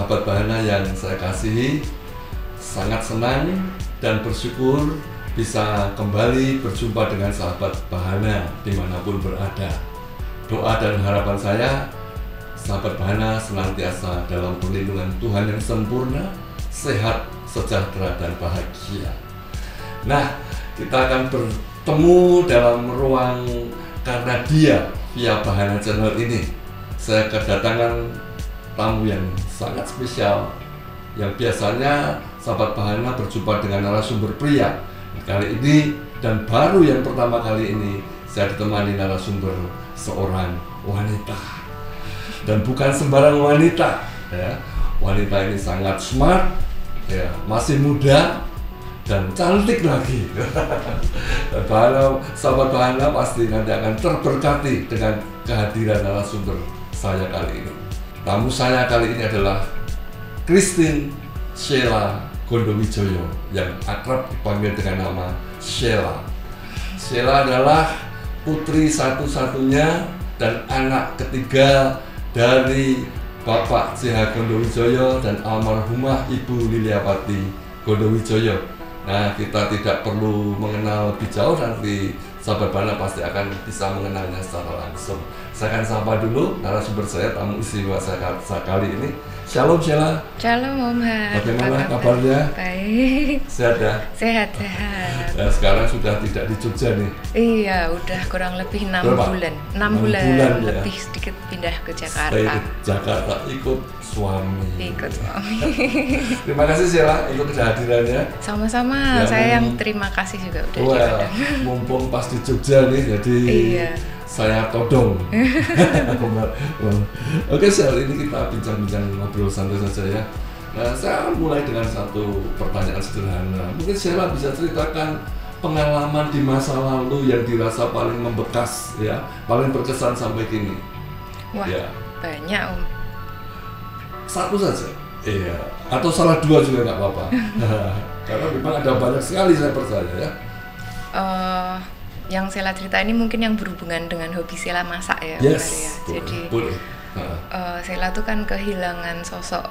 sahabat Bahana yang saya kasihi, sangat senang dan bersyukur bisa kembali berjumpa dengan sahabat Bahana dimanapun berada. Doa dan harapan saya, sahabat Bahana senantiasa dalam perlindungan Tuhan yang sempurna, sehat, sejahtera, dan bahagia. Nah, kita akan bertemu dalam ruang Karena Dia via Bahana Channel ini. Saya kedatangan tamu yang sangat spesial, yang biasanya sahabat Bahana berjumpa dengan narasumber pria. Kali ini dan baru yang pertama kali ini saya ditemani narasumber seorang wanita, dan bukan sembarang wanita ya. Wanita ini sangat smart ya, masih muda dan cantik lagi. Dan sahabat Bahana pasti nanti akan terberkati dengan kehadiran narasumber saya kali ini. Tamu saya kali ini adalah Christine Sheila Gondowijoyo yang akrab dipanggil dengan nama Sheila. Sheila adalah putri satu-satunya dan anak ketiga dari Bapak C.H. Gondowijoyo dan almarhumah Ibu Liliapati Gondowijoyo. Nah, kita tidak perlu mengenal lebih jauh, nanti sahabat Bahana pasti akan bisa mengenalnya secara langsung. Saya akan sapa dulu narasumber saya, tamu istimewa saya kali ini. Shalom Sheila. Shalom Om Har. Bagaimana kabarnya? Baik. Sehat ya? Sehat. Nah, sekarang sudah tidak di Jogja nih. Iya, udah kurang lebih 6 bulan. 6 bulan lebih ya. Sedikit pindah ke Jakarta. Stay ke Jakarta ikut suami. Ikut suami. Terima kasih Sheila untuk kehadirannya. Sama-sama. Ya, saya yang terima kasih juga udah diundang. Mumpung pas di Jogja nih, jadi iya. Saya todong. Oke, Sheila, ini kita bincang-bincang ngobrol santai saja ya. Nah, saya mulai dengan satu pertanyaan sederhana. Mungkin Sheila bisa ceritakan pengalaman di masa lalu yang dirasa paling membekas ya, paling berkesan sampai kini. Wah, ya. Banyak Om. Satu saja. Iya. Atau salah dua juga nggak apa-apa. Karena memang ada banyak sekali, saya percaya ya. Yang Sheila cerita ini mungkin yang berhubungan dengan hobi Sheila masak ya. Yes, ya. Jadi boleh. Sheila tuh kan kehilangan sosok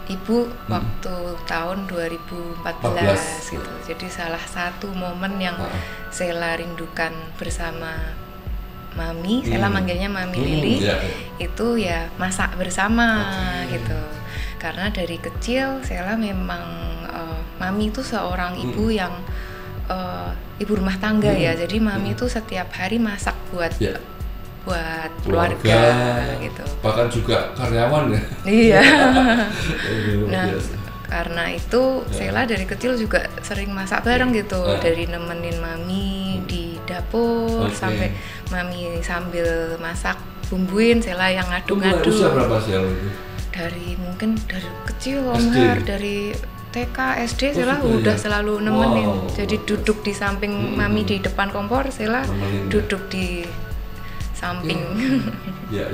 ibu waktu tahun 2014 gitu. Jadi salah satu momen yang Sheila rindukan bersama Mami, Sheila manggilnya Mami Lili, itu ya masak bersama gitu. Karena dari kecil Sheila memang Mami itu seorang ibu yang ibu rumah tangga ya, jadi Mami itu setiap hari masak buat keluarga gitu. Bahkan juga karyawan ya. Iya. Nah, karena itu Sheila dari kecil juga sering masak bareng gitu, dari nemenin Mami di dapur sampai Mami sambil masak bumbuin, Sheila yang ngaduk-ngaduk. Usia berapa Sheila itu? Dari kecil Om Har, dari TK, SD Sheila udah selalu nemenin. Jadi duduk di samping Mami di depan kompor, Sheila duduk di samping. Ya.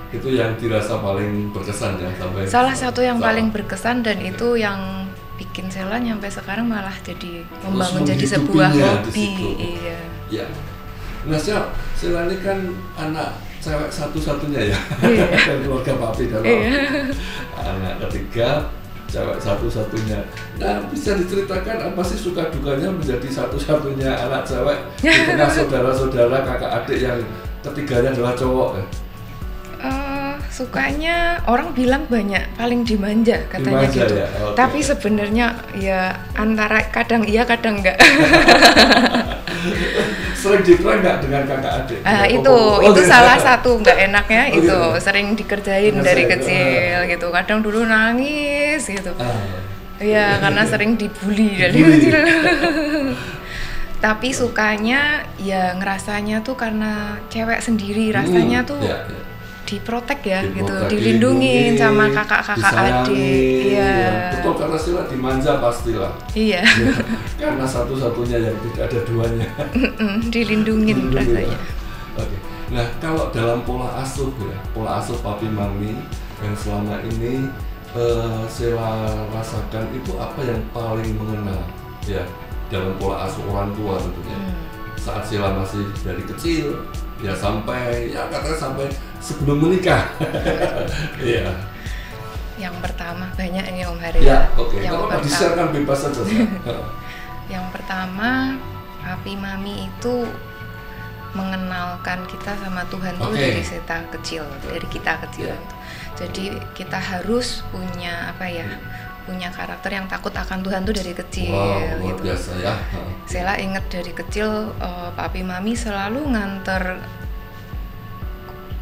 Itu yang dirasa paling berkesan ya sampai. Salah satu yang paling berkesan dan itu yang bikin Sheila nyampe sekarang malah jadi membangun jadi sebuah hobi. Iya. Ya. Nah, Sheila ini kan anak cewek satu-satunya ya. Dari keluarga papi dan anak ketiga, cewek satu-satunya. Nah, bisa diceritakan apa sih suka dukanya menjadi satu-satunya anak cewek di tengah saudara-saudara, kakak adik yang ketiganya adalah cowok ya? Sukanya orang bilang banyak, paling dimanja katanya gitu. Ya? Okay. Tapi sebenarnya ya antara kadang iya kadang enggak. Sering diperang nggak dengan kakak adik? Itu salah satu nggak enaknya itu sering dikerjain dari kecil gitu. Kadang dulu nangis gitu. Iya, karena sering dibully dari kecil. Tapi sukanya ya ngerasanya tuh karena cewek sendiri, rasanya tuh diprotek ya gitu, dilindungin sama kakak-kakak adik. Iya. Betul, karena Sheila dimanja pastilah. Iya. Karena satu-satunya yang tidak ada duanya. Dilindungin rasanya. Oke. Nah, kalau dalam pola asuh papi mami yang selama ini Sheila rasakan itu apa yang paling mengenal ya dalam pola asuh orang tua tentunya. Saat Sheila masih dari kecil ya sampai ya katanya sampai sebelum menikah. Iya. Yang pertama banyak ini Om Hari. Ya, oke. Yang Kalau di-share kan bebas saja. Yang pertama, papi mami itu mengenalkan kita sama Tuhan tuh dari kita kecil. Jadi kita harus punya punya karakter yang takut akan Tuhan tuh dari kecil. Wow, luar gitu. biasa ya. Sela inget dari kecil papi mami selalu nganter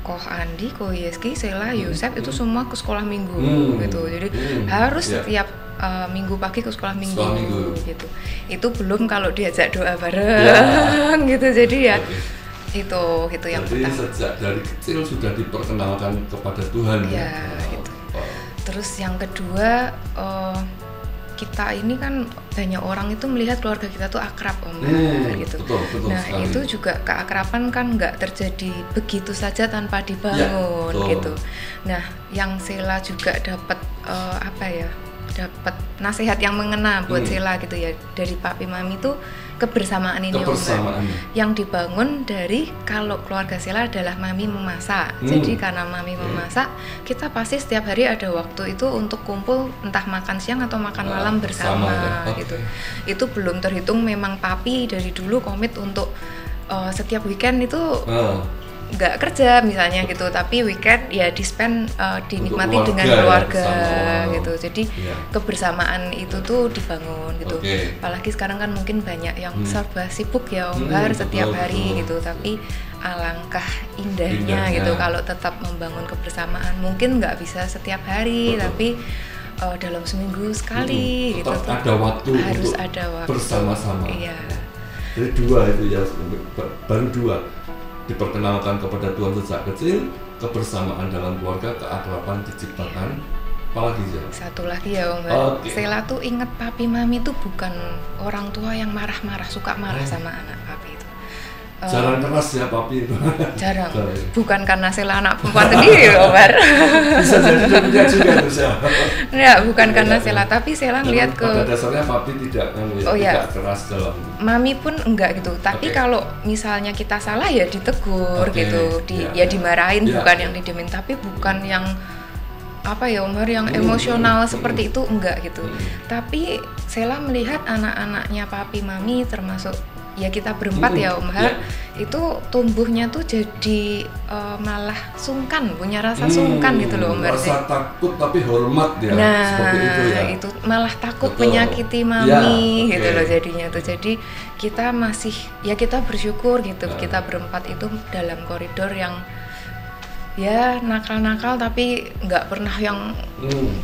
Koh Andi, Koh Yeski, Sela, Yosef itu semua ke sekolah minggu gitu. Jadi harus setiap minggu pagi ke sekolah minggu gitu. Itu belum kalau diajak doa bareng gitu. Jadi ya itu yang pertama. Jadi sejak dari kecil sudah diperkenalkan kepada Tuhan ya. Gitu. Terus yang kedua kita ini kan banyak orang itu melihat keluarga kita tuh akrab Om gitu. Betul nah sekali. Itu juga keakraban kan nggak terjadi begitu saja tanpa dibangun gitu. Nah yang Sela juga dapat dapat nasihat yang mengena buat Sela gitu ya dari papi mami tuh kebersamaan ini yang dibangun dari kalau keluarga Sela adalah mami memasak. Jadi karena mami memasak, kita pasti setiap hari ada waktu itu untuk kumpul entah makan siang atau makan malam bersama gitu. Itu belum terhitung memang papi dari dulu komit untuk setiap weekend itu nggak kerja misalnya gitu, tapi weekend ya di-spend dinikmati dengan keluarga gitu. Jadi kebersamaan itu tuh dibangun gitu. Apalagi sekarang kan mungkin banyak yang serba sibuk ya Om Har setiap hari gitu, tapi alangkah indahnya gitu kalau tetap membangun kebersamaan. Mungkin nggak bisa setiap hari, tapi dalam seminggu sekali gitu tuh ada waktu harus untuk ada waktu bersama-sama. Iya. Jadi dua itu ya, baru dua. Diperkenalkan kepada Tuhan sejak kecil, kebersamaan dalam keluarga, keakraban diciptakan. Apalagi ya? Satu lagi ya Om. Sela tuh inget papi mami tuh bukan orang tua yang marah-marah, suka marah sama anak papi itu. Jarang keras ya papi itu. Jarang. Bukan karena Sela anak perempuan sendiri Om. Bisa jadi demikian juga tuh ya. Ya, bukan karena Sela, tapi Sela ngeliat pada dasarnya papi tidak tidak keras dalam. Mami pun enggak gitu. Tapi kalau misalnya kita salah ya ditegur gitu, dimarahin, bukan yang didiemin, tapi bukan yang Om Har yang emosional seperti itu enggak gitu. Tapi Sela melihat anak-anaknya papi mami termasuk ya kita berempat ya Om Har itu tumbuhnya tuh jadi malah sungkan, punya rasa sungkan gitu loh Om Har. Rasa takut tapi hormat ya, seperti itu ya. Itu malah takut menyakiti mami gitu loh jadinya tuh. Jadi kita masih kita bersyukur gitu, kita berempat itu dalam koridor yang ya nakal-nakal tapi nggak pernah yang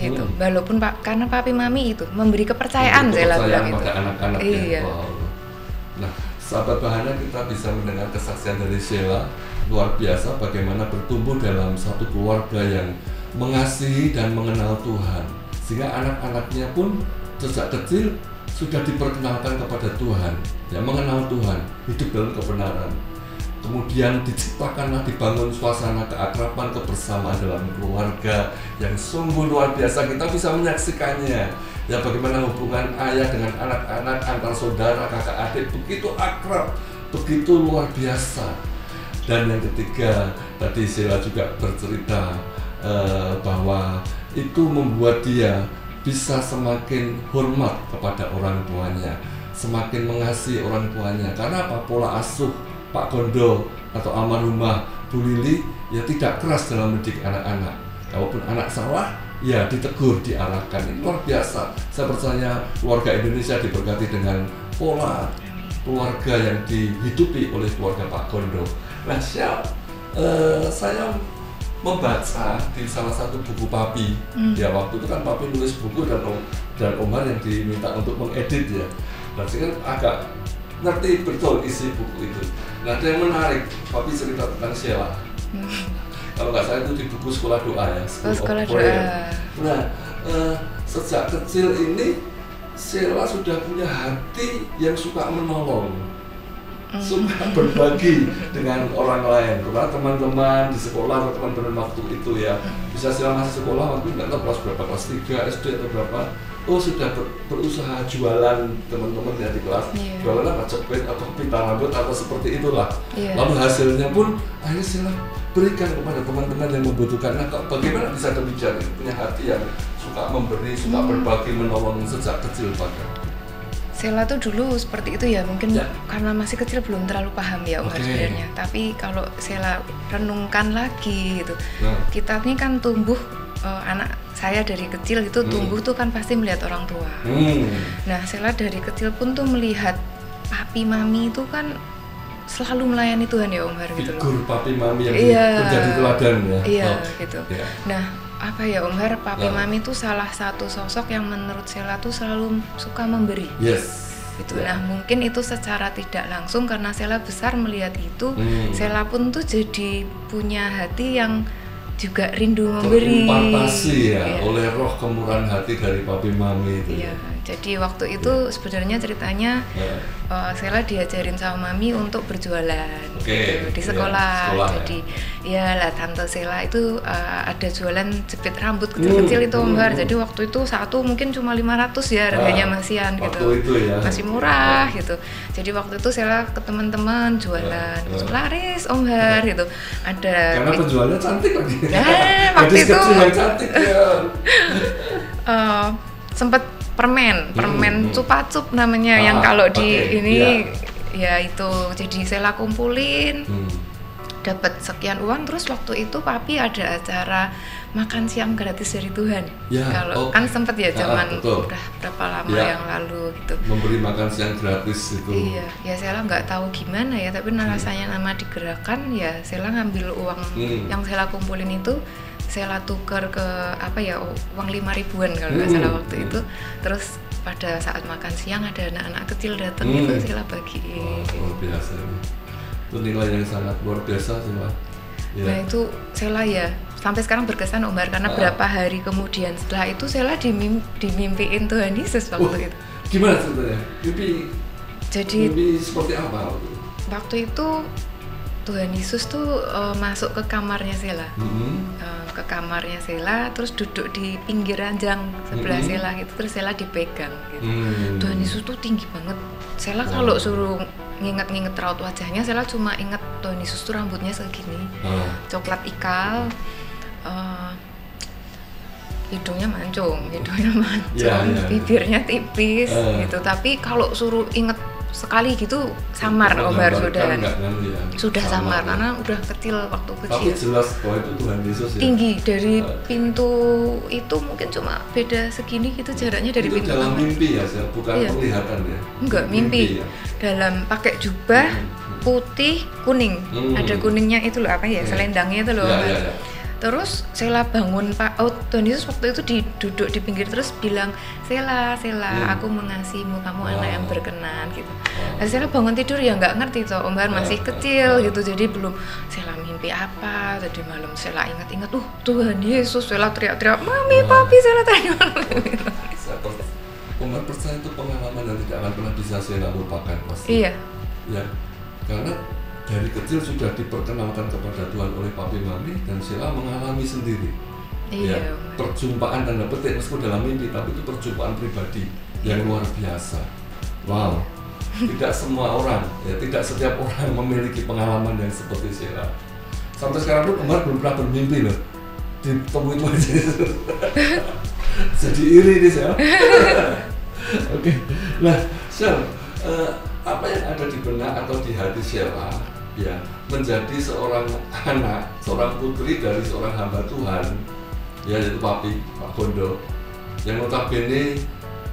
gitu. Walaupun karena papi mami itu memberi kepercayaan saya bilang itu. Anak-anak Nah, sahabat Bahana, kita bisa mendengar kesaksian dari Sela luar biasa bagaimana bertumbuh dalam satu keluarga yang mengasihi dan mengenal Tuhan, sehingga anak-anaknya pun sejak kecil sudah diperkenalkan kepada Tuhan, mengenal Tuhan, hidup dalam kebenaran. Kemudian diciptakanlah, dibangun suasana keakraban, kebersamaan dalam keluarga yang sungguh luar biasa. Kita bisa menyaksikannya. Ya, bagaimana hubungan ayah dengan anak-anak, antar saudara, kakak adik begitu akrab, begitu luar biasa. Dan yang ketiga, tadi Sela juga bercerita bahwa itu membuat dia bisa semakin hormat kepada orang tuanya, semakin mengasihi orang tuanya. Karena apa? Pola asuh Pak Gondo atau almarhumah Bu Lili ya tidak keras dalam mendidik anak-anak. Kalaupun anak salah, ya ditegur, diarahkan. Ini luar biasa. Saya percaya keluarga Indonesia diberkati dengan pola keluarga yang dihidupi oleh keluarga Pak Gondo. Nah, saya membaca di salah satu buku papi. Ya, waktu itu kan papi nulis buku dan Om Har yang diminta untuk mengedit ya. Dan saya agak ngerti betul isi buku itu. Nah, ada yang menarik, papi cerita tentang Sela. Kalau nggak salah itu di buku Sekolah Doa ya, Sekolah Doa. Nah, sejak kecil ini Sela sudah punya hati yang suka menolong, suka berbagi dengan orang lain. Karena teman-teman di sekolah atau teman-teman waktu itu ya, bisa Sela masih sekolah waktu nggak tahu kelas berapa, kelas 3 SD atau berapa. Sudah berusaha jualan teman-teman ya di kelas, jualan apa, jepit atau pita rambut atau seperti itulah. Lalu hasilnya pun akhirnya Sela berikan kepada teman-teman yang membutuhkan. Nah, bagaimana bisa demikian? Punya hati yang suka memberi, suka berbagi, menolong sejak kecil bahkan? Sheila tuh dulu seperti itu ya, mungkin karena masih kecil belum terlalu paham ya Umar sebenarnya. Tapi kalau Sheila renungkan lagi gitu, kita ini kan tumbuh, anak saya dari kecil itu tumbuh tuh kan pasti melihat orang tua. Nah Sheila dari kecil pun tuh melihat papi mami itu kan selalu melayani Tuhan ya Umar gitu loh. Figur papi mami yang menjadi teladan ya. Iya gitu. Nah apa ya Om Har, papi mami itu salah satu sosok yang menurut Sheila tuh selalu suka memberi. Gitu. Nah mungkin itu secara tidak langsung karena Sheila besar melihat itu, Sheila pun tuh jadi punya hati yang juga rindu memberi. Terimpartasi ya oleh roh kemurahan hati dari papi mami itu. Jadi waktu itu sebenarnya ceritanya Sheila diajarin sama mami untuk berjualan gitu, di sekolah. Jadi ya lah tante Sheila itu ada jualan jepit rambut kecil-kecil itu Om Har. Jadi waktu itu satu mungkin cuma 500 ya harganya masian gitu. Masih murah gitu. Jadi waktu itu Sheila ke teman-teman jualan, laris Om Har gitu. Ada karena penjualnya cantik lagi. Waktu itu yang cantik ya. Sempet permen cupa-cup namanya yang kalau di ini ya itu, jadi Sheila kumpulin dapat sekian uang. Terus waktu itu papi ada acara makan siang gratis dari Tuhan kalau kan sempet ya zaman udah berapa lama yang lalu gitu, memberi makan siang gratis itu. Ya Sheila nggak tahu gimana ya, tapi rasanya nama digerakkan ya Sheila ngambil uang yang Sheila kumpulin itu, Sheila tuker ke uang 5.000-an kalau nggak salah waktu itu. Terus pada saat makan siang ada anak-anak kecil datang itu Sheila bagiin. Luar biasa ini. Itu nilai yang sangat luar biasa sih Mbak. Nah itu Sheila ya sampai sekarang berkesan Om Har karena berapa hari kemudian setelah itu Sheila dimimpiin Tuhan Yesus waktu itu. Gimana ceritanya? Mimpi seperti apa waktu itu? Waktu itu Tuhan Yesus tuh masuk ke kamarnya Sheila, ke kamarnya Sheila, terus duduk di pinggir ranjang sebelah Sheila gitu, terus Sheila dipegang gitu. Tuhan Yesus tuh tinggi banget. Sheila kalau suruh nginget raut wajahnya, Sheila cuma inget Tuhan Yesus tuh rambutnya segini, coklat ikal, hidungnya mancung, bibirnya tipis gitu. Tapi kalau suruh inget sekali gitu samar Om Har sudah samar karena udah kecil waktu kecil. Tapi jelas bahwa itu Tuhan Yesus ya. Tinggi dari pintu itu mungkin cuma beda segini gitu jaraknya dari itu pintu. Dalam mimpi ya, bukan penglihatan ya. Enggak, mimpi. Dalam pakai jubah putih kuning. Ada kuningnya itu loh selendangnya itu loh. Terus Sheila bangun Tuhan Yesus waktu itu duduk di pinggir terus bilang, Sheila, aku mengasihimu, kamu anak yang berkenan gitu. Nah, Sheila bangun tidur ya nggak ngerti toh, Om Har masih kecil gitu, jadi belum Sheila mimpi apa. Tadi malam Sheila ingat-ingat, Tuhan Yesus, Sheila teriak-teriak, mami, papi, Sheila tanya. Om Har percaya itu pengalaman yang tidak akan pernah bisa Sheila lupakan pasti. Iya. Ya, karena dari kecil sudah diperkenalkan kepada Tuhan oleh papi mami dan Sheila mengalami sendiri. Perjumpaan tanda petik meskipun dalam mimpi, tapi itu perjumpaan pribadi yang luar biasa. Wow. Tidak semua orang, tidak setiap orang memiliki pengalaman yang seperti Sheila. Sampai sekarang pun Umar belum pernah bermimpi loh ditemui Tuhan Yesus. Jadi iri nih Sheila. Oke. Nah, Sheila, apa yang ada di benak atau di hati Sheila menjadi seorang anak, seorang putri dari seorang hamba Tuhan, yaitu Papi, Pak Gondo, yang notabene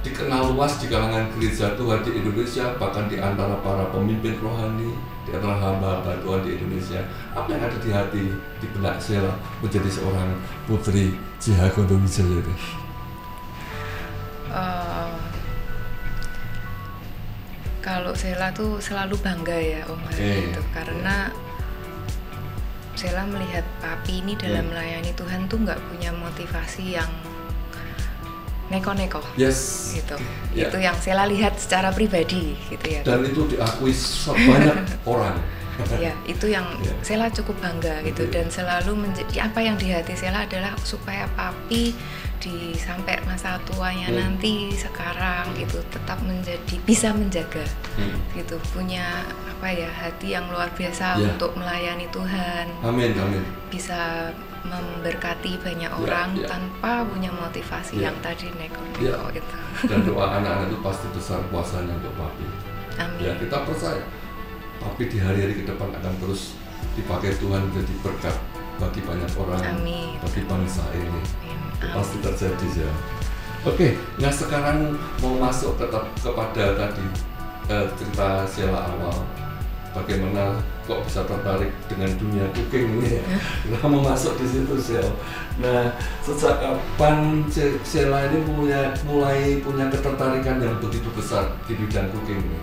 dikenal luas di kalangan gereja Tuhan di Indonesia, bahkan di antara para pemimpin rohani, di antara hamba-hamba Tuhan di Indonesia. Apa yang ada di hati, di benak Sheila menjadi seorang putri J.H. Gondo Wijaya itu? Kalau Sheila tuh selalu bangga ya Om Har gitu, karena Sheila melihat papi ini dalam melayani Tuhan tuh nggak punya motivasi yang neko-neko gitu. Itu yang Sheila lihat secara pribadi gitu ya. Dan itu diakui sebanyak orang. Ya, itu yang Sheila cukup bangga gitu, dan selalu menjadi apa yang di hati Sheila adalah supaya papi di sampai masa tuanya nanti sekarang gitu tetap bisa menjaga gitu, punya hati yang luar biasa untuk melayani Tuhan. Amin. Bisa memberkati banyak orang tanpa punya motivasi yang tadi neko-neko itu. Dan doa anak-anak itu pasti besar kuasanya untuk papi. Amin. Ya, kita percaya papi di hari-hari ke depan akan terus dipakai Tuhan jadi berkat bagi banyak orang, Amin. bagi bangsa ini. Amin. Itu pasti terjadi ya. Oke, nah sekarang mau masuk kepada tadi cerita Sheila awal. Bagaimana kok bisa tertarik dengan dunia cooking ini ya? Kita mau masuk di situ, Sheila. Nah, sejak kapan Sheila ini mulai punya ketertarikan yang begitu besar di bidang cooking ini?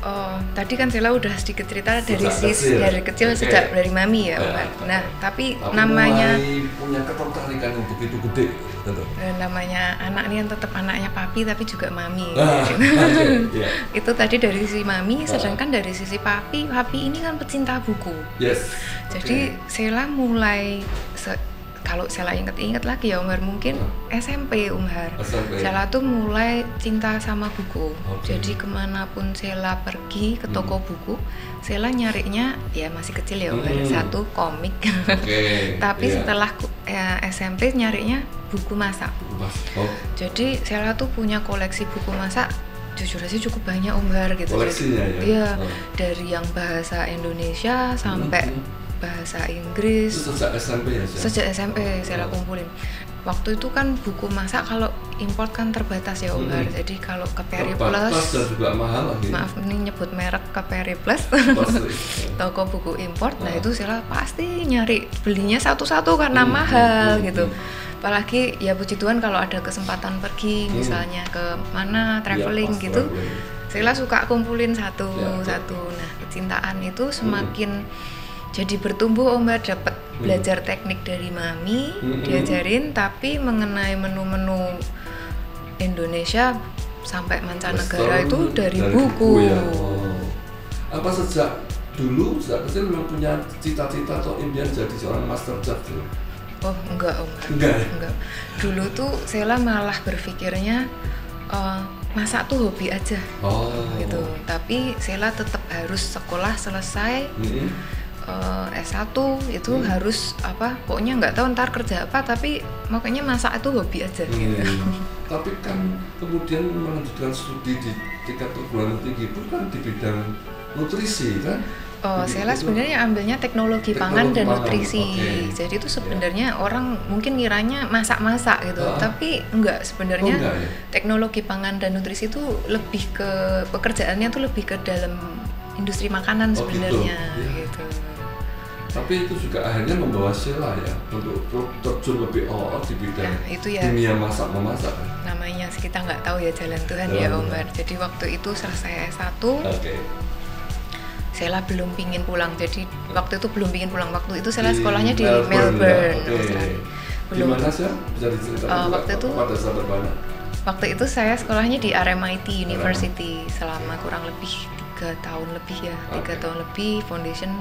Oh, tadi kan Sheila udah sedikit cerita dari kecil okay. Sejak dari mami ya, Nah, tapi namanya mulai punya ketertarikan yang begitu gede, tentu. Namanya anak ini kan tetap anaknya papi tapi juga mami. Itu tadi dari sisi mami, sedangkan dari sisi papi ini kan pecinta buku. Yes. Jadi Sheila mulai kalau Sheila inget lagi ya Umar, mungkin SMP Umar. Sheila tuh mulai cinta sama buku. Jadi kemanapun Sheila pergi ke toko buku, Sheila nyarinya ya masih kecil ya Umar, satu komik. Tapi setelah SMP nyarinya buku masak. Jadi Sheila tuh punya koleksi buku masak. Jujur aja cukup banyak Umar gitu. Koleksinya ya? Iya, dari yang bahasa Indonesia sampai bahasa Inggris. Itu sejak SMP ya? Sejak SMP Sheila kumpulin. Waktu itu kan buku masak kalau import kan terbatas ya Umar. Jadi kalau ke Periplus, dan juga mahal lagi. Maaf ini nyebut merek, ke Periplus toko buku import. Nah itu Sheila pasti nyari, belinya satu-satu karena mahal gitu. Apalagi ya puji Tuhan kalau ada kesempatan pergi misalnya ke mana traveling gitu, Sheila suka kumpulin satu-satu. Nah kecintaan itu semakin jadi bertumbuh Omar, dapat belajar teknik dari mami, diajarin, tapi mengenai menu-menu Indonesia sampai mancanegara itu dari buku. Ya. Apa sejak kecil memang punya cita-cita atau impian jadi seorang master chef? Oh enggak Omar. Enggak. Dulu tuh Sheila malah berpikirnya masak tuh hobi aja, gitu. Tapi Sheila tetap harus sekolah selesai. S1 itu harus pokoknya nggak tahu ntar kerja apa, tapi makanya masak itu hobi aja gitu. Tapi kan kemudian melanjutkan studi di tingkat perguruan tinggi pun kan di bidang nutrisi kan? Sheila sebenarnya ambilnya teknologi pangan dan nutrisi. Jadi itu sebenarnya orang mungkin ngiranya masak-masak gitu, tapi enggak sebenarnya. Teknologi pangan dan nutrisi itu lebih ke pekerjaannya tuh lebih ke dalam industri makanan sebenarnya gitu. Tapi itu juga akhirnya membawa Sheila ya untuk terjun lebih di bidang dunia masak-memasak. Namanya kita nggak tahu ya jalan Tuhan ya Omar. Jadi waktu itu selesai S1, Sheila belum pingin pulang. Jadi waktu itu belum pingin pulang. Waktu itu Sheila sekolahnya di Melbourne. Di mana sih? Bisa diceritakan pada sahabat mana? Waktu itu saya sekolahnya di RMIT University selama kurang lebih 3 tahun lebih ya, 3 tahun lebih foundation,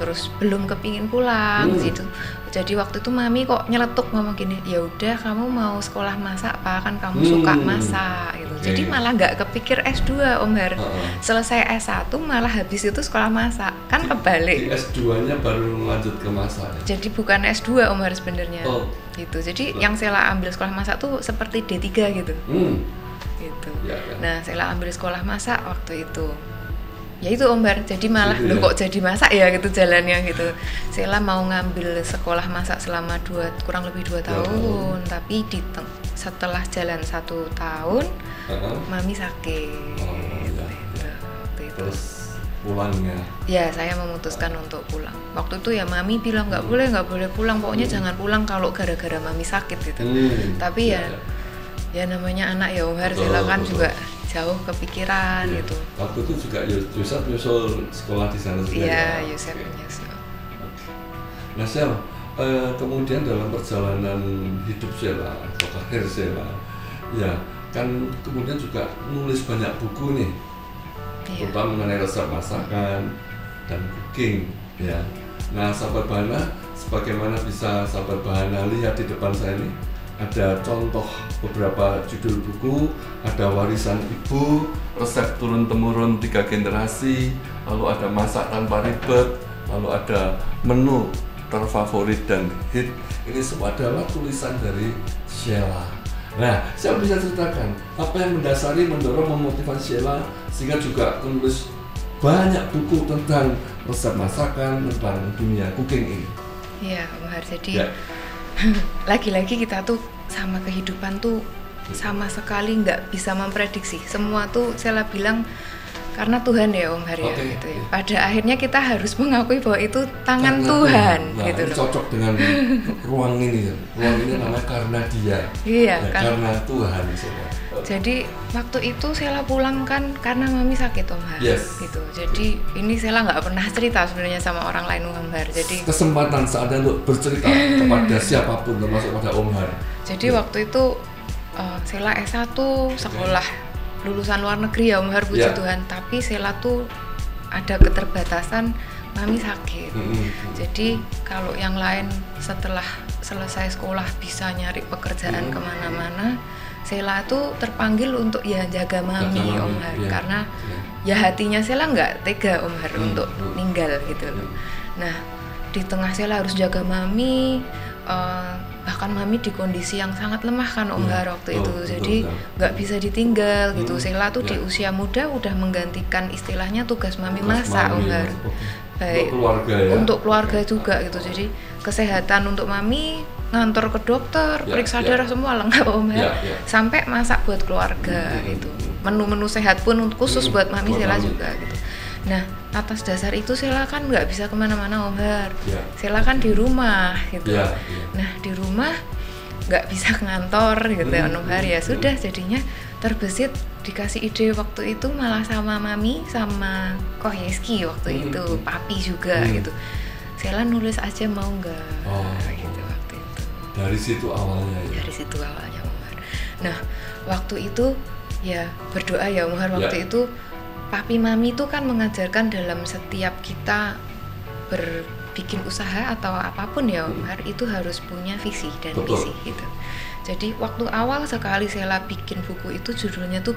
terus belum kepingin pulang gitu. Jadi waktu itu mami kok nyeletuk ngomong gini, ya udah kamu mau sekolah masak apa, kan kamu suka masak gitu. Jadi malah nggak kepikir S2 Omar. Selesai S1 malah habis itu sekolah masak, kan kebalik. Di S2-nya baru lanjut ke masak ya? Jadi bukan S2 Omar sebenarnya. Gitu. Jadi yang Sheila ambil sekolah masak tuh seperti D3 gitu. Gitu. Nah, Sheila ambil sekolah masak waktu itu. Ya itu Ombar, jadi malah loh kok jadi masak ya gitu jalannya gitu. Sheila mau ngambil sekolah masak selama kurang lebih 2 tahun, tapi setelah jalan 1 tahun, mami sakit. Terus pulangnya? Ya, saya memutuskan untuk pulang. Waktu itu ya mami bilang nggak boleh pulang, pokoknya jangan pulang kalau gara-gara mami sakit gitu. Tapi ya namanya anak ya Ombar, Sheila kan juga jauh kepikiran gitu. Waktu itu juga Yusuf nyusul sekolah di sana juga. Iya, Yusuf nyusul. Nah, Sheila, kemudian dalam perjalanan hidup Sheila atau karir Sheila, ya kan kemudian juga nulis banyak buku nih, terutama mengenai resep masakan dan cooking, ya. Nah, sahabat Bahana, sebagaimana bisa sahabat Bahana lihat di depan saya ini, ada contoh beberapa judul buku, ada warisan ibu, resep turun-temurun 3 generasi, lalu ada masak tanpa ribet, lalu ada menu terfavorit dan hit ini semua adalah tulisan dari Sheila. Nah, saya bisa ceritakan apa yang mendorong memotivasi Sheila sehingga juga menulis banyak buku tentang resep masakan, tentang dunia cooking ini. Iya, Om Har. Jadi lagi-lagi kita tuh sama kehidupan tuh sama sekali nggak bisa memprediksi. Semua tuh Sheila bilang karena Tuhan ya Om Har ya, gitu ya. Pada akhirnya kita harus mengakui bahwa itu tangan Tuhan. Nah, gitu ini cocok dengan ruang ini. Ruang ini namanya karena Dia. Iya, karena Tuhan. Jadi waktu itu Sheila pulang kan karena Mami sakit Om Har. Yes. Gitu. Jadi ini Sheila nggak pernah cerita sebenarnya sama orang lain Om Har. Jadi kesempatan saatnya untuk bercerita kepada siapapun termasuk pada Om Har. Jadi waktu itu Sheila S1 sekolah lulusan luar negeri ya Om Har, puji Tuhan. Tapi Sheila tuh ada keterbatasan, Mami sakit. Jadi kalau yang lain setelah selesai sekolah bisa nyari pekerjaan kemana-mana, Sheila tuh terpanggil untuk ya jaga Mami Om Har. Karena ya hatinya Sheila nggak tega Om Har untuk meninggal gitu loh. Nah di tengah Sheila harus jaga Mami, bahkan Mami di kondisi yang sangat lemah kan Om Har waktu itu, jadi nggak bisa ditinggal gitu. Sheila tuh di usia muda udah menggantikan istilahnya tugas Mami masak Om Har, baik untuk keluarga juga gitu. Jadi kesehatan untuk Mami, ngantor ke dokter, periksa darah semua lengkap Om Har, sampai masak buat keluarga gitu. Menu-menu sehat pun khusus buat Mami Sheila juga gitu. Nah, atas dasar itu Sheila kan nggak bisa kemana-mana Om Har. Sheila kan di rumah gitu. Nah, di rumah nggak bisa ke kantor gitu Om Har. Ya sudah, jadinya terbesit dikasih ide waktu itu malah sama Mami sama Koh Yeski waktu itu, Papi juga gitu. Sheila nulis aja mau nggak gitu waktu itu. Dari situ awalnya ya? Dari situ awalnya Om Har. Nah, waktu itu ya berdoa ya Om Har waktu itu. Papi Mami itu kan mengajarkan dalam setiap kita berbikin usaha atau apapun ya Om Har, itu harus punya visi dan misi gitu. Jadi waktu awal sekali Sheila bikin buku itu judulnya tuh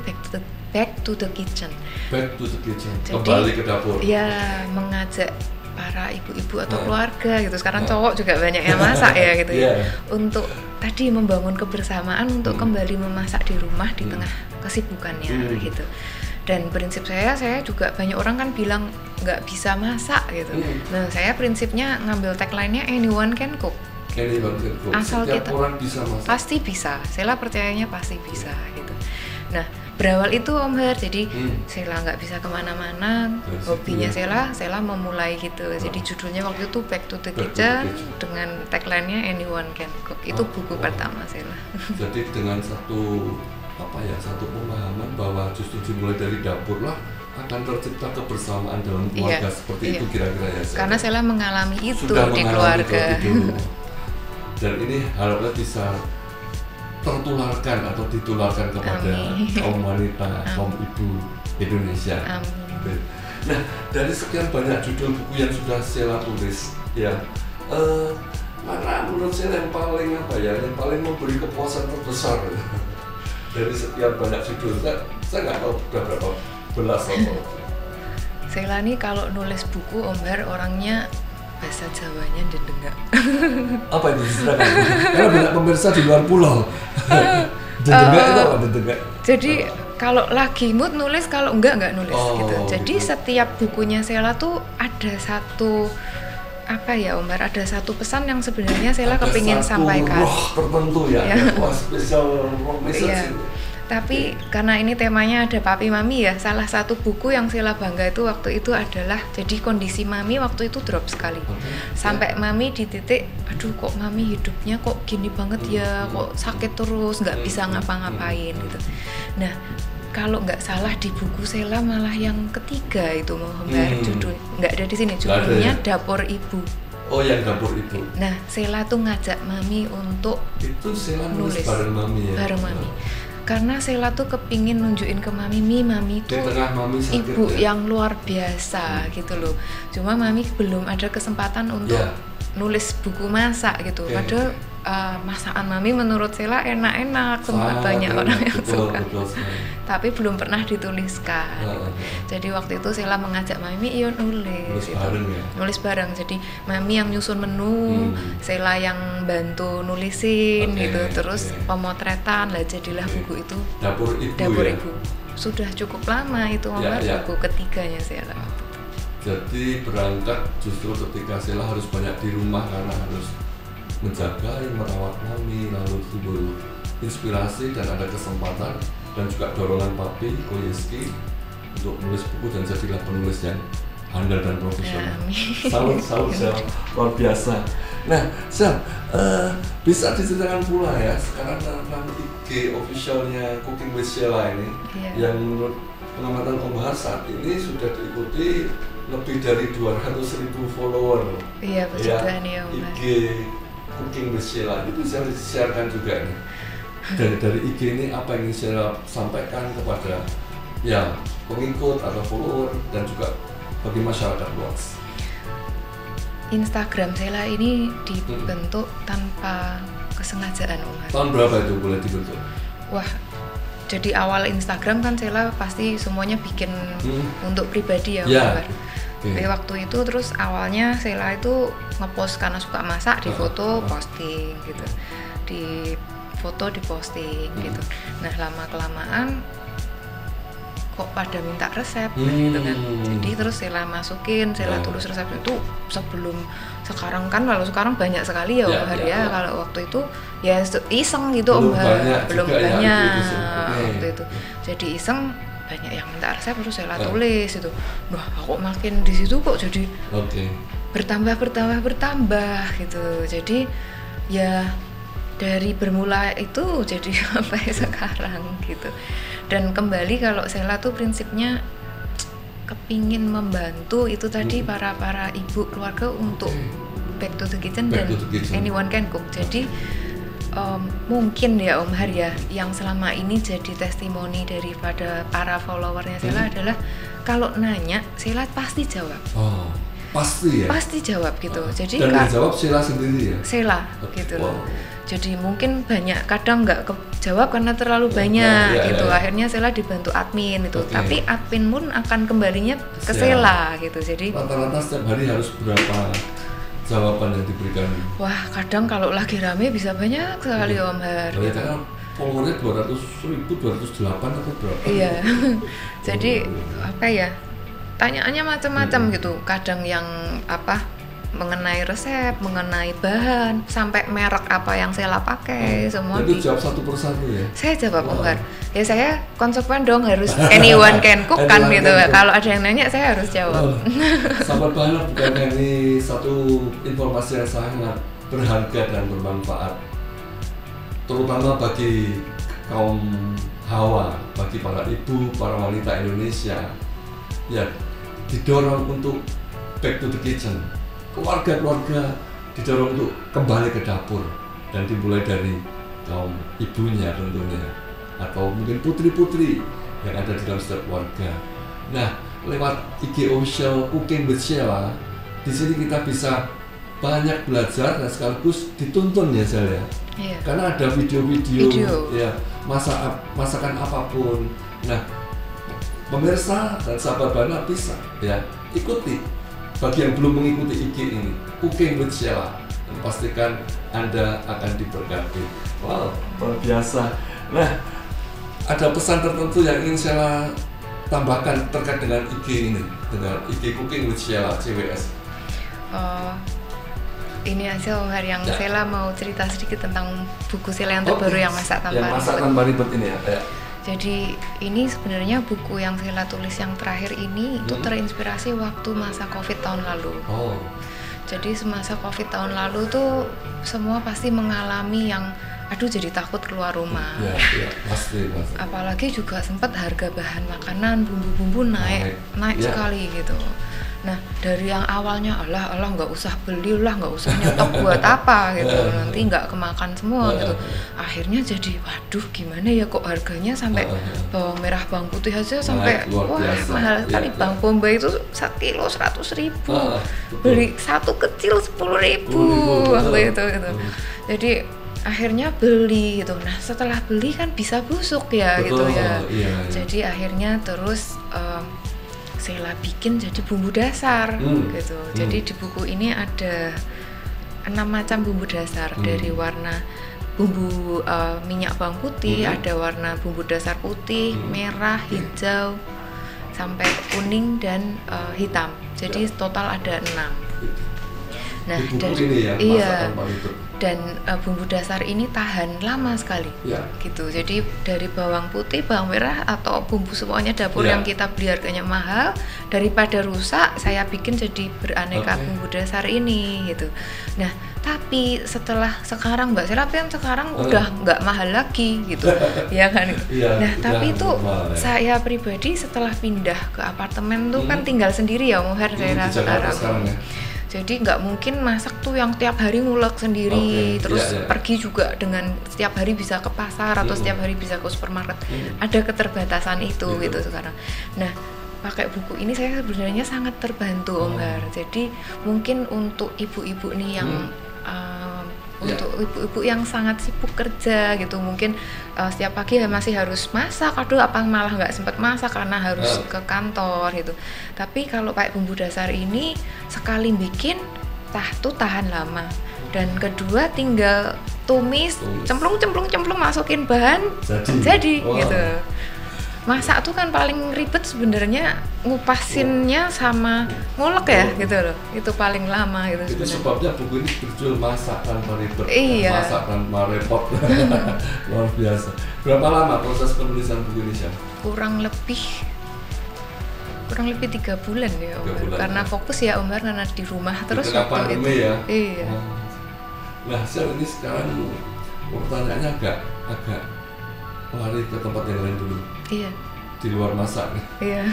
Back to the Kitchen. Back to the Kitchen. Jadi, kembali ke dapur. Ya, mengajak para ibu-ibu atau keluarga gitu. Sekarang cowok juga banyak yang masak ya gitu ya. Untuk tadi membangun kebersamaan untuk kembali memasak di rumah di tengah kesibukannya gitu. Dan prinsip saya juga banyak orang kan bilang nggak bisa masak gitu. Nah saya prinsipnya ngambil tagline-nya anyone can cook. Anyone can cook. Asal setiap kita orang bisa masak. Pasti bisa. Sheila percayanya pasti bisa gitu. Nah berawal itu Om Har, jadi Sheila nggak bisa kemana-mana. Hobinya Sheila memulai gitu. Jadi judulnya waktu itu Back to the Kitchen dengan tagline-nya anyone can cook. Itu buku pertama Sheila. Jadi dengan satu pemahaman bahwa justru dimulai dari dapur lah akan tercipta kebersamaan dalam keluarga seperti itu kira-kira ya. Karena Sheila mengalami itu di keluarga. Dan ini harapnya bisa tertularkan atau ditularkan kepada kaum wanita, kaum ibu Indonesia. Amin. Nah, dari sekian banyak judul buku yang sudah Sheila tulis, ya, mana menurut Sheila yang paling memberi kepuasan terbesar? Dari sekian banyak judul, saya nggak tahu berapa belas atau. Sheila nih kalau nulis buku Om Har orangnya bahasa Jawanya dendenggak. Apa itu silakan? Karena banyak pemirsa di luar pulau. Dendenggak itu apa dendenggak? Jadi kalau lagi mood nulis, kalau enggak nulis gitu. Jadi setiap bukunya Sheila tuh ada satu Om Har, ada satu pesan yang sebenarnya Sheila kepingin sampaikan. Roh tertentu ya. Spesial roh message. Tapi karena ini temanya ada Papi Mami ya, salah satu buku yang Sheila bangga itu waktu itu adalah jadi kondisi Mami waktu itu drop sekali. Sampai Mami di titik, aduh kok Mami hidupnya kok gini banget ya, kok sakit terus, nggak bisa ngapa-ngapain gitu. Nah, kalau nggak salah di buku Sheila malah yang ketiga itu Om Har, judul nggak ada di sini, judulnya Dapur Ibu. Oh, yang Dapur Ibu. Nah, Sheila tuh ngajak Mami untuk itu Sheila nulis bareng Mami ya. Bareng Mami. Karena Sheila tuh kepingin nunjukin ke Mami itu ibu yang luar biasa gitu loh. Cuma Mami belum ada kesempatan untuk nulis buku masak gitu. Padahal masakan Mami menurut Sheila enak-enak, sempat banyak orang yang suka. Tapi belum pernah dituliskan. Jadi waktu itu Sheila mengajak Mami, iya nulis bareng ya? Nulis bareng. Jadi Mami yang nyusun menu, Sheila yang bantu nulisin gitu. Terus pemotretan lah, jadilah buku itu Dapur Ibu. Sudah cukup lama itu buku ketiganya Sheila. Jadi berangkat justru ketika Sheila harus banyak di rumah karena harus menjaga, merawat Mami, lalu timbul inspirasi dan ada kesempatan dan juga dorongan Papi Koyeski untuk menulis buku dan jadilah penulis yang handal dan profesional. Salut Sel, luar biasa. Nah, Sel, bisa diceritakan pula ya sekarang tentang IG officialnya Cooking with Sheila ini, yang menurut pengamatan Om Bahar saat ini sudah diikuti lebih dari 200.000 follower. Iya, puji-Tuhan ya Om Bahar. IG Cooking with Sheila itu bisa disiarkan juga nih. Dari IG ini apa yang ingin Sheila sampaikan kepada pengikut atau follower dan juga bagi masyarakat luas? Instagram Sheila ini dibentuk tanpa kesengajaan Om Bahar. Tahun berapa itu boleh dibentuk? Wah, jadi awal Instagram kan Sheila pasti semuanya bikin untuk pribadi ya Om Bahar. Tapi waktu itu terus awalnya Sheila itu ngepost karena suka masak, di foto posting gitu, di foto di posting gitu. Nah lama kelamaan kok pada minta resep gitu kan. Jadi terus Sheila masukin, Sheila tulis resep itu sebelum sekarang kan, lalu sekarang banyak sekali ya Om Bahar ya. Kalau waktu itu ya iseng gitu Om Bahar, belum banyak waktu itu. Jadi iseng banyak yang minta resep terus Sheila tulis itu. Wah, aku makin di situ kok jadi bertambah gitu. Jadi ya dari bermula itu jadi sampai sekarang gitu. Dan kembali kalau Sheila tuh prinsipnya kepingin membantu itu tadi para ibu keluarga untuk back to the kitchen dan anyone can cook. Jadi mungkin ya Om Bahar ya, yang selama ini jadi testimoni daripada para followernya Sheila adalah kalau nanya Sheila pasti jawab. Oh, pasti ya? Pasti jawab gitu. Jadi dan dijawab Sheila sendiri ya? Sheila gitu loh. Jadi mungkin banyak kadang nggak kejawab karena terlalu banyak gitu. Akhirnya Sheila dibantu admin itu. Tapi admin pun akan kembalinya ke Sheila gitu. Jadi rata-rata setiap hari harus berapa jawaban yang diberikan? Wah, kadang kalau lagi rame bisa banyak sekali Om Bahar. Gitu. Karena followernya 200.000, 208 atau berapa? Iya. Jadi apa ya? Tanyaannya macam-macam gitu. Kadang yang mengenai resep, mengenai bahan, sampai merek apa yang Sheila pakai, semua. Itu jawab satu persatu ya? Saya jawab Om Bahar. Ya saya konsekuen dong, harus anyone can cook kan gitu. Kalau ada yang nanya saya harus jawab. Sahabat Bahana, bukan ini satu informasi yang sangat berharga dan bermanfaat, terutama bagi kaum hawa, bagi para ibu, para wanita Indonesia. Ya, didorong untuk back to the kitchen. Keluarga-keluarga didorong untuk kembali ke dapur dan dimulai dari kaum ibunya tentunya, atau mungkin putri-putri yang ada di dalam setiap keluarga. Nah, lewat IG official Cooking with Sheila, di sini kita bisa banyak belajar dan sekaligus dituntun ya Sheila. Iya. Karena ada video-video ya masakan apapun. Nah, pemirsa dan sahabat Bahana bisa ya ikuti. Bagi yang belum mengikuti IG ini, Cooking with Sheila, dan pastikan Anda akan diberkati. Wow, luar biasa. Nah, ada pesan tertentu yang ingin Sheila tambahkan terkait dengan IG ini, dengan IG Cooking with Sheila CWS? Ini aja Om Bahar yang Sheila mau cerita sedikit tentang buku Sheila yang terbaru yang Masak Tanpa Ribet ini ya. Jadi ini sebenarnya buku yang Sheila tulis yang terakhir ini itu terinspirasi waktu masa Covid tahun lalu. Jadi semasa Covid tahun lalu tuh semua pasti mengalami yang aduh jadi takut keluar rumah. Pasti. Apalagi juga sempat harga bahan makanan, bumbu-bumbu naik sekali gitu. Nah dari yang awalnya Allah nggak usah beli lah, nggak usah nyetok buat apa gitu, nanti nggak kemakan semua gitu. Akhirnya jadi waduh gimana ya kok harganya sampai bawang merah bawang putih aja sampai mahal sekali. Bawang bombay itu 1 kilo 100.000, beli satu kecil 10.000 waktu itu gitu. Jadi akhirnya beli gitu. Nah setelah beli kan bisa busuk ya. Betul, gitu ya. Jadi akhirnya terus Sheila bikin jadi bumbu dasar gitu. Jadi di buku ini ada 6 macam bumbu dasar, dari warna bumbu minyak bawang putih, ada warna bumbu dasar putih, merah, hijau, sampai kuning dan hitam. Jadi total ada 6. Nah, dan bumbu dasar ini tahan lama sekali, gitu. Jadi dari bawang putih, bawang merah atau bumbu semuanya dapur yang kita beli harganya mahal, daripada rusak, saya bikin jadi beraneka bumbu dasar ini, gitu. Nah, tapi setelah sekarang Mbak Sheila kan sekarang udah nggak mahal lagi, gitu, ya kan? Nah, tapi itu saya pribadi setelah pindah ke apartemen tuh kan tinggal sendiri ya, Muher saya sekarang. Jadi nggak mungkin masak tuh yang tiap hari ngulek sendiri, terus pergi juga dengan setiap hari bisa ke pasar atau setiap hari bisa ke supermarket. Ada keterbatasan itu gitu sekarang. Nah, pakai buku ini saya sebenarnya sangat terbantu Om Har. Jadi mungkin untuk ibu-ibu nih yang untuk ibu-ibu yang sangat sibuk kerja gitu, mungkin setiap pagi masih harus masak, aduh apa malah nggak sempat masak karena harus ke kantor gitu. Tapi kalau pakai bumbu dasar ini sekali bikin tahan lama, dan kedua tinggal tumis, cemplung masukin bahan jadi gitu. Masak tuh kan paling ribet sebenarnya ngupasinnya sama ngulek ya gitu loh, itu paling lama gitu. Itu sebabnya buku ini berjudul Masak Tanpa Ribet, Masak Tanpa Repot. Luar biasa. Berapa lama proses penulisan buku ini, Syah? Kurang lebih 3 bulan ya Om Har, karena fokus ya Om Har, karena di rumah terus waktu itu. Ya? Iya. Nah, Syah, ini sekarang pertanyaannya agak lari ke tempat yang lain dulu. Iya. Di luar masak nih. Iya.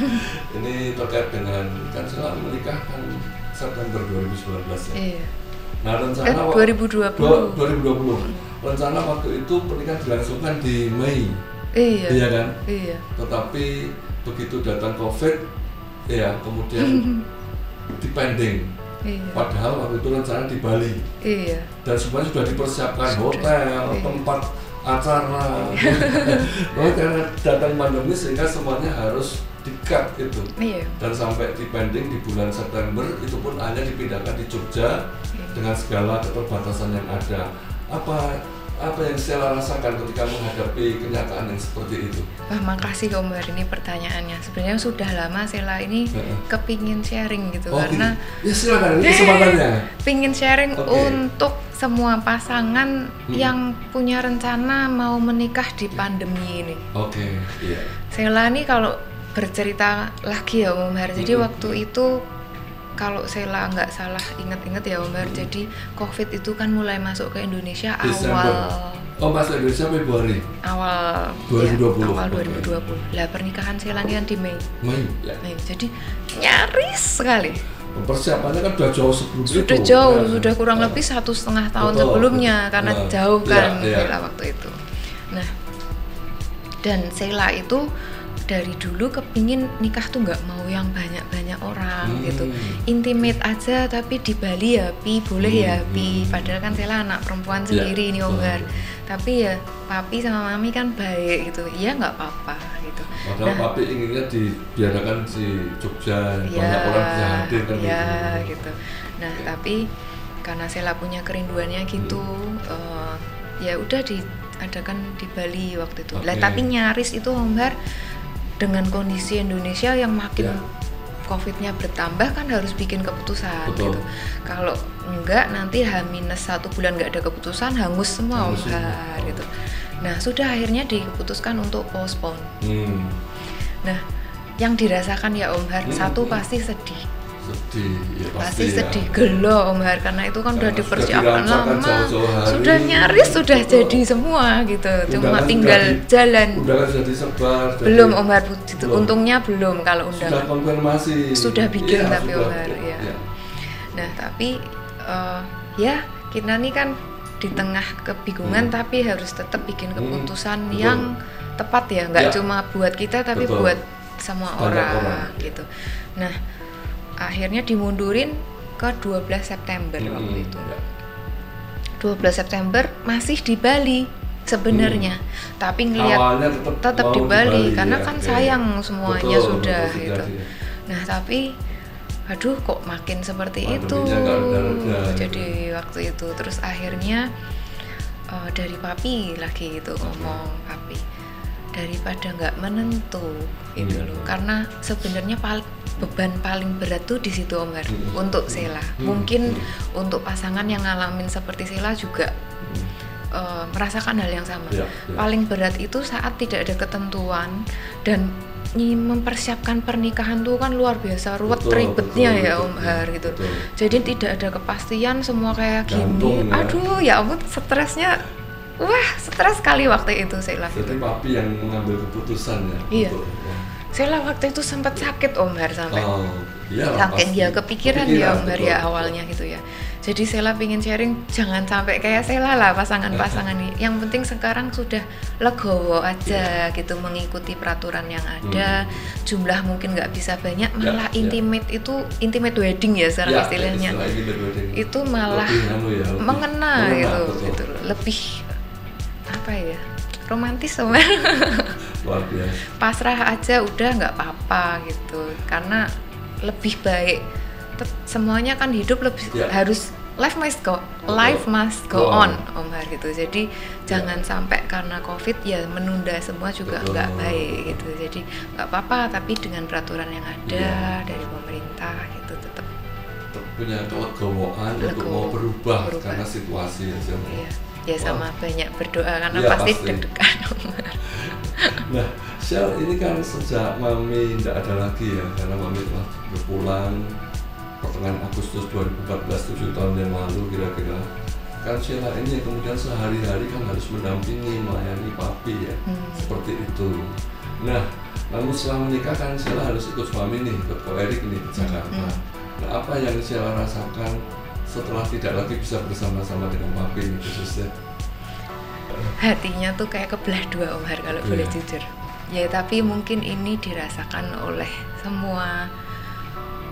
Ini terkait dengan kan Sheila menikah kan September 2019 ya. Iya. Nah, rencana 2020. Rencana waktu itu pernikahan dilangsungkan di Mei. Iya. Iya kan? Iya. Tetapi begitu datang Covid, ya kemudian dipending. Iya. Padahal waktu itu rencana di Bali. Iya. Dan semuanya sudah dipersiapkan, hotel, tempat acara. Karena datang pandemi sehingga semuanya harus di-cut itu. Dan sampai dipending di bulan September, itu pun hanya dipindahkan di Jogja dengan segala keterbatasan yang ada. Apa yang Sheila rasakan ketika menghadapi kenyataan yang seperti itu? Wah, makasih Om Har, ini pertanyaannya. Sebenarnya sudah lama Sheila ini kepingin sharing gitu, karena ya silakan, ini kesempatannya. Pingin sharing untuk semua pasangan yang punya rencana mau menikah di pandemi ini. Sheila ini kalau bercerita lagi ya Om Har, jadi waktu itu kalau Sheila nggak salah ingat-ingat ya Om Har, jadi Covid itu kan mulai masuk ke Indonesia masuk Indonesia Februari awal 2020. Awal 2020. Lah pernikahan Sheila kan di Mei. Ya. Jadi nyaris sekali. Persiapannya kan sudah jauh sebelum itu. Sudah kurang lebih 1,5 tahun sebelumnya, karena jauh kan Sheila waktu itu. Nah, dan Sheila itu dari dulu kepingin nikah tuh nggak mau yang banyak orang gitu, intimate aja, tapi di Bali ya boleh ya padahal kan Sheila anak perempuan sendiri nih Om Har, tapi ya papi sama mami kan baik gitu, ya nggak apa-apa gitu. Padahal papi inginnya dibiarkan si Jogja, banyak orang bisa hadir kan gitu. Nah tapi karena Sheila punya kerinduannya gitu, ya udah diadakan di Bali waktu itu. Lah tapi nyaris itu Om Har, dengan kondisi Indonesia yang makin Covid-nya bertambah kan harus bikin keputusan. Gitu. Kalau enggak nanti H-1 bulan nggak ada keputusan, hangus semua Om Har gitu. Nah sudah akhirnya diputuskan untuk postpone. Nah yang dirasakan ya Om Har, satu pasti sedih. Sedih, ya pasti ya. sedih gelo Om Har, karena itu kan udah dipersiapkan lama, hari, sudah nyaris sudah jadi semua gitu, cuma tinggal jalan. Undangan sudah disebar. Belum Om Har, untungnya belum kalau undangan. Sudah konfirmasi. Sudah bikin ya, tapi Om Har ya. Nah tapi ya kita nih kan di tengah kebingungan tapi harus tetap bikin keputusan yang tepat ya, nggak cuma buat kita tapi buat semua orang gitu. Nah akhirnya dimundurin ke 12 September waktu itu. 12 September masih di Bali sebenarnya, tapi ngelihat tetap di Bali karena kan sayang semuanya sudah gitu. Nah tapi aduh kok makin seperti itu jadi waktu itu. Terus akhirnya dari papi lagi itu ngomong, papi daripada nggak menentu gitu loh, karena sebenarnya beban paling berat tuh di situ Om Har untuk Sheila. Mungkin untuk pasangan yang ngalamin seperti Sheila juga merasakan hal yang sama. Paling berat itu saat tidak ada ketentuan dan mempersiapkan pernikahan tuh kan luar biasa ribetnya ya Om Har gitu. Jadi tidak ada kepastian, semua kayak gini. Aduh ya ampun, stresnya wah stres sekali waktu itu Sheila. Jadi papi yang mengambil keputusan ya. Iya. Sheila waktu itu sempat sakit Om Har sampai. Saking dia kepikiran ya Om Har ya awalnya gitu ya. Jadi Sheila pingin sharing jangan sampai kayak Sheila lah pasangan-pasangan ini. Yang penting sekarang sudah legowo aja gitu, mengikuti peraturan yang ada. Jumlah mungkin nggak bisa banyak, malah intimate itu intimate wedding ya sekarang istilahnya. Itu malah mengena gitu. Lebih apa ya, romantis Om. Luar biasa. Pasrah aja udah nggak apa-apa gitu, karena lebih baik semuanya kan hidup lebih harus life must go on Om Har gitu. Jadi jangan sampai karena COVID ya menunda semua juga nggak baik gitu. Jadi nggak apa-apa tapi dengan peraturan yang ada dari pemerintah gitu tetap punya kelegowoan untuk mau berubah karena situasi ya. Ya sama banyak berdoa karena pasti deg-degan Om Har. Nah, Shell ini kan sejak Mami tidak ada lagi ya, karena Mami telah berpulang pertengahan Agustus 2014, 7 tahun yang lalu kira-kira. Kan Sheila ini yang kemudian sehari-hari kan harus mendampingi, melayani papi ya, seperti itu. Nah, namun setelah menikah kan Sheila harus ikut suami nih, ikut Ko Erik nih ke Jakarta. Nah, apa yang Sheila rasakan setelah tidak lagi bisa bersama-sama dengan papi ini khususnya? Hatinya tuh kayak kebelah dua Om Har kalau boleh jujur. Ya tapi mungkin ini dirasakan oleh semua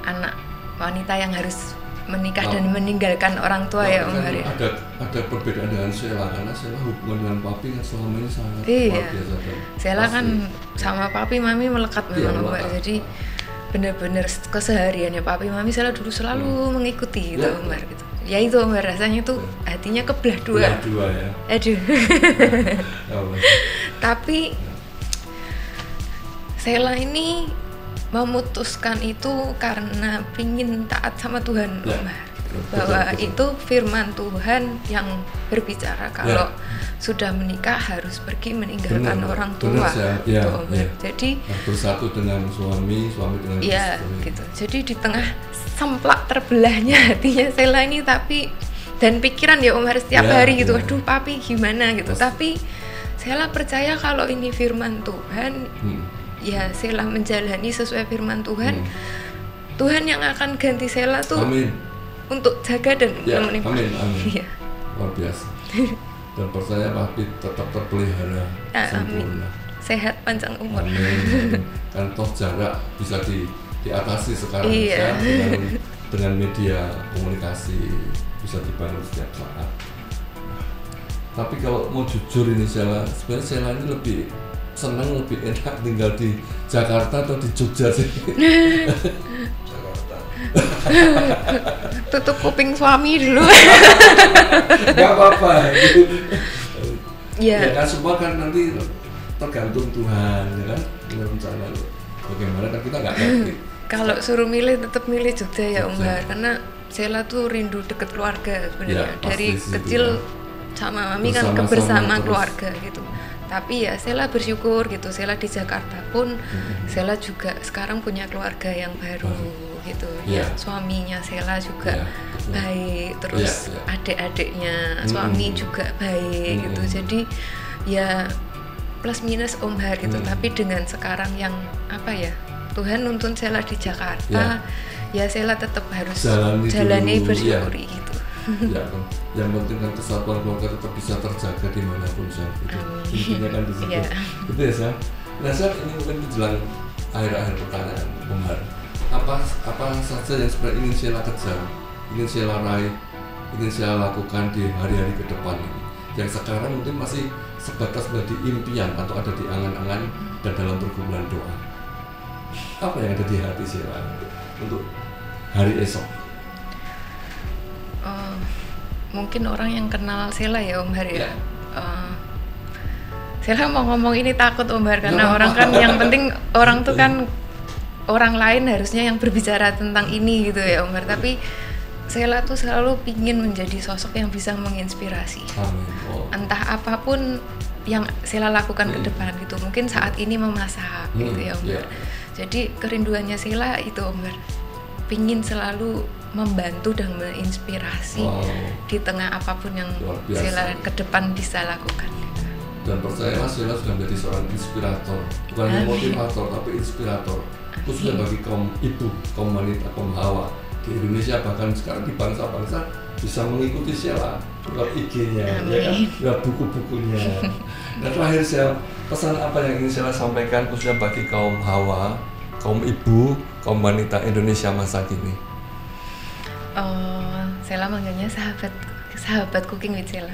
anak wanita yang harus menikah dan meninggalkan orang tua ya Om Har. Ada perbedaan dengan Sheila karena Sheila hubungan dengan papi kan selama ini sangat luar biasa. Sheila kan sama papi mami melekat memang Om Har. Jadi benar-benar kesehariannya papi mami Sheila dulu selalu mengikuti gitu Om Har gitu. Ya itu Om Har, rasanya tuh hatinya kebelah dua. Kebelah dua ya. Aduh. Tapi Sheila ini memutuskan itu karena pingin taat sama Tuhan Om Har. Bahwa itu firman Tuhan yang berbicara kalau sudah menikah harus pergi meninggalkan orang tua. Jadi bersatu dengan suami dengan istri. Gitu. Jadi di tengah semplak terbelahnya hatinya Sheila ini tapi dan pikiran ya Om Har setiap hari gitu. Aduh papi gimana gitu. Tapi Sheila percaya kalau ini firman Tuhan. Ya Sheila menjalani sesuai firman Tuhan. Tuhan yang akan ganti Sheila tuh untuk jaga dan menemani. Amin. Luar biasa. Dan percaya papi tetap terpelihara sempurna. Sehat panjang umur. Amin. Kan toh jarak bisa diatasi sekarang ya, dengan media komunikasi bisa dibangun setiap saat. Tapi kalau mau jujur ini sebenarnya Sheila ini lebih senang, lebih enak tinggal di Jakarta atau di Jogja sih? Jakarta. Tutup kuping suami dulu. Gak apa-apa. Ya kan semua kan nanti tergantung Tuhan, ya kan? Rencana bagaimana kan kita nggak ngerti. Kalau suruh milih tetap milih Jogja ya Om Har, karena Sheila tuh rindu deket keluarga sebenarnya dari kecil sama mami kan kebersamaan keluarga gitu. Tapi ya Sheila bersyukur gitu, Sheila di Jakarta pun Sheila juga sekarang punya keluarga yang baru gitu. Ya, suaminya Sheila juga baik, terus adik-adiknya suami juga baik gitu. Jadi ya plus minus Om Har gitu. Tapi dengan sekarang yang apa ya, Tuhan nuntun Sheila di Jakarta, ya Sheila tetap harus jalani bersyukuri gitu. Ya kan, yang penting kan kesatuan keluarga tetap bisa terjaga dimanapun Syah. Intinya kan di situ. Gitu ya Syah. Nah Syah, ini mungkin menjelang akhir-akhir pertanyaan Om Har. Apa saja yang sebenarnya ingin Sheila kejar, ingin Sheila raih, ingin Sheila lakukan di hari-hari ke depan ini, yang sekarang mungkin masih sebatas menjadi impian atau ada di angan-angan dan dalam pergumulan doa. Apa yang ada di hati Sheila untuk hari esok? Mungkin orang yang kenal Sheila ya Om Har ya. Sheila mau ngomong ini takut Om Har, karena orang kan yang penting orang tuh kan orang lain harusnya yang berbicara tentang ini gitu ya Om Har. Tapi Sheila tuh selalu pingin menjadi sosok yang bisa menginspirasi. Entah apapun yang Sheila lakukan ke depan gitu. Mungkin saat ini memasak gitu ya Om Har. Jadi kerinduannya Sheila itu Om Har, pingin selalu membantu dan menginspirasi di tengah apapun yang Sheila ke depan bisa lakukan. Dan percayalah Sheila sudah menjadi seorang inspirator, bukan hanya motivator tapi inspirator, khususnya bagi kaum ibu, kaum wanita, kaum hawa di Indonesia, bahkan sekarang di bangsa-bangsa bisa mengikuti Sheila lewat IG-nya, ya kan, lewat buku-bukunya. Dan terakhir Sheila, pesan apa yang ingin Sheila sampaikan khususnya bagi kaum hawa, kaum ibu, kaum wanita Indonesia masa kini? Sheila manggilnya sahabat Cooking with Sheila.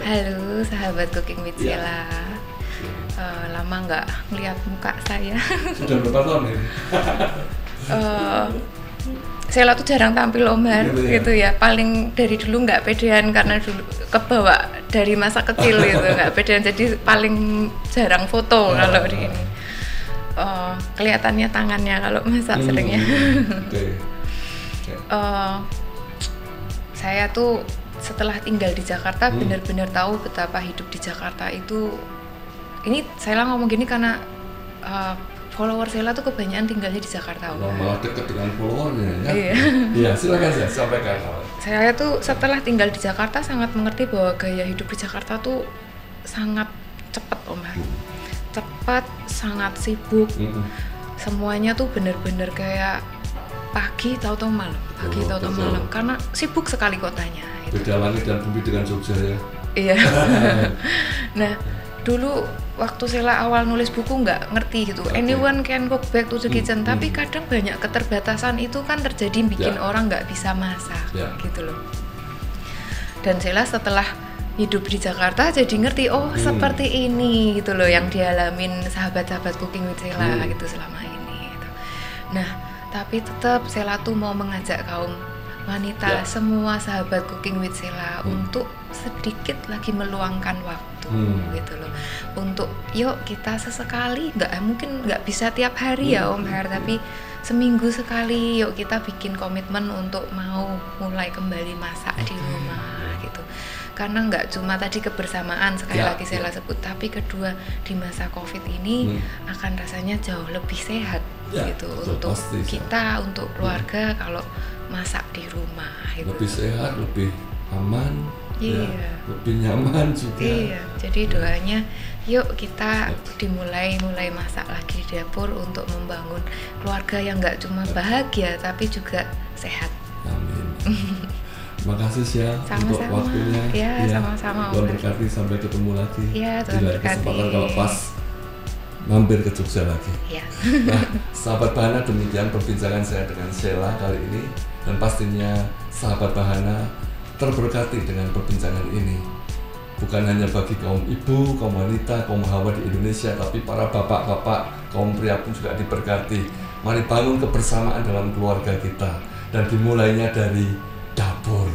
Halo sahabat Cooking with Sheila. Lama nggak ngeliat muka saya. Sudah berapa tahun ini? Sheila tuh jarang tampil Om Har gitu ya. Paling dari dulu nggak pedean karena dulu kebawa dari masa kecil gitu, nggak pedean, jadi paling jarang foto kalau di ini. Kelihatannya tangannya kalau masak seringnya. Saya tuh setelah tinggal di Jakarta benar-benar tahu betapa hidup di Jakarta itu. Ini saya ngomong gini karena follower Sheila tuh kebanyakan tinggalnya di Jakarta. Malah dekat dengan followernya ya. Iya, silakan saya sampaikan. Saya tuh setelah tinggal di Jakarta sangat mengerti bahwa gaya hidup di Jakarta tuh sangat cepat Om Har. Cepat, sangat sibuk. Semuanya tuh benar-benar kayak pagi tahu-tahu malam, malam, karena sibuk sekali kotanya. Beda langit dan bumi dengan Jogja ya. Iya. Nah, dulu waktu Sheila awal nulis buku nggak ngerti gitu. Anyone can go back to the kitchen, tapi kadang banyak keterbatasan itu kan terjadi bikin orang nggak bisa masak gitu loh. Dan Sheila setelah hidup di Jakarta jadi ngerti, seperti ini gitu loh yang dialamin sahabat-sahabat Cooking with Sheila gitu selama ini gitu. Nah, tapi tetap Sheila tuh mau mengajak kaum wanita, semua sahabat Cooking with Sheila untuk sedikit lagi meluangkan waktu gitu loh. Untuk yuk kita sesekali, mungkin nggak bisa tiap hari ya Om Har, tapi seminggu sekali yuk kita bikin komitmen untuk mau mulai kembali masak di rumah gitu. Karena nggak cuma tadi kebersamaan sekali lagi Sheila sebut, tapi kedua di masa Covid ini akan rasanya jauh lebih sehat gitu untuk kita, untuk keluarga kalau masak di rumah gitu. Lebih sehat, lebih aman, lebih nyaman juga. Jadi doanya yuk kita mulai masak lagi di dapur untuk membangun keluarga yang nggak cuma bahagia tapi juga sehat. Amin. Terima kasih Syah untuk waktunya. Sama-sama. Tuhan berkati, sampai ketemu lagi. Tuhan berkati. Kesempatan kalau pas mampir ke Jogja lagi. Nah, sahabat Bahana, demikian perbincangan saya dengan Sheila kali ini, dan pastinya sahabat Bahana terberkati dengan perbincangan ini. Bukan hanya bagi kaum ibu, kaum wanita, kaum hawa di Indonesia, tapi para bapak-bapak, kaum pria pun juga diberkati. Mari bangun kebersamaan dalam keluarga kita, dan dimulainya dari dapur,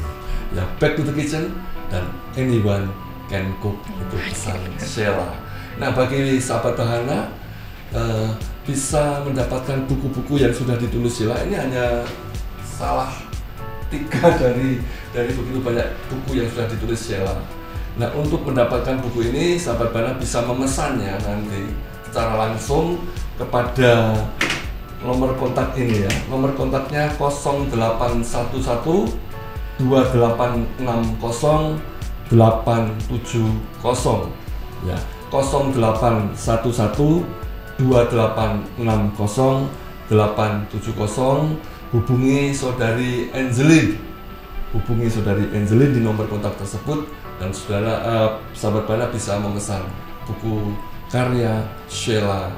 ya, back to the kitchen, dan anyone can cook, itu pesan Sheila. Nah, bagi sahabat Bahana bisa mendapatkan buku-buku yang sudah ditulis Sheila, ini hanya salah 3 dari begitu banyak buku yang sudah ditulis Sheila. Nah, untuk mendapatkan buku ini, sahabat Bana bisa memesannya nanti secara langsung kepada nomor kontak ini ya. Nomor kontaknya 0811 2860 870 ya. 0811 2860 870. Hubungi saudari Angelin di nomor kontak tersebut, dan sahabat Bana bisa memesan buku karya Sheila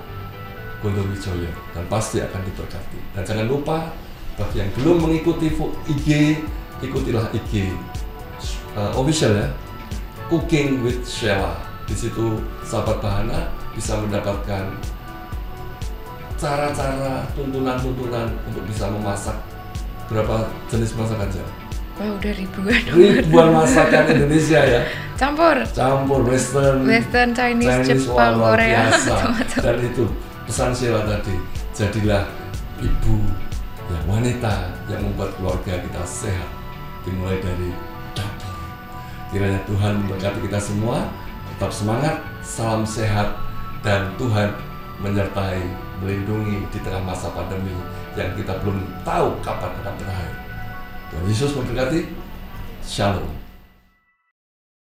Gondowijoyo dan pasti akan diberkati. Dan jangan lupa bagi yang belum mengikuti IG, ikutilah IG official ya, Cooking with Sheila. Di situ sahabat Bana bisa mendapatkan cara-cara, tuntunan-tuntunan untuk bisa memasak. Berapa jenis masakan aja? Wah, udah ribuan masakan Indonesia ya. Campur Western, Chinese, Jepang, Korea, dan itu pesan Sheila tadi, jadilah ibu yang wanita yang membuat keluarga kita sehat, dimulai dari dapur. Kiranya Tuhan memberkati kita semua, tetap semangat, salam sehat, dan Tuhan menyertai, melindungi di tengah masa pandemi yang kita belum tahu kapan akan berakhir. Tuhan Yesus memberkati. Shalom.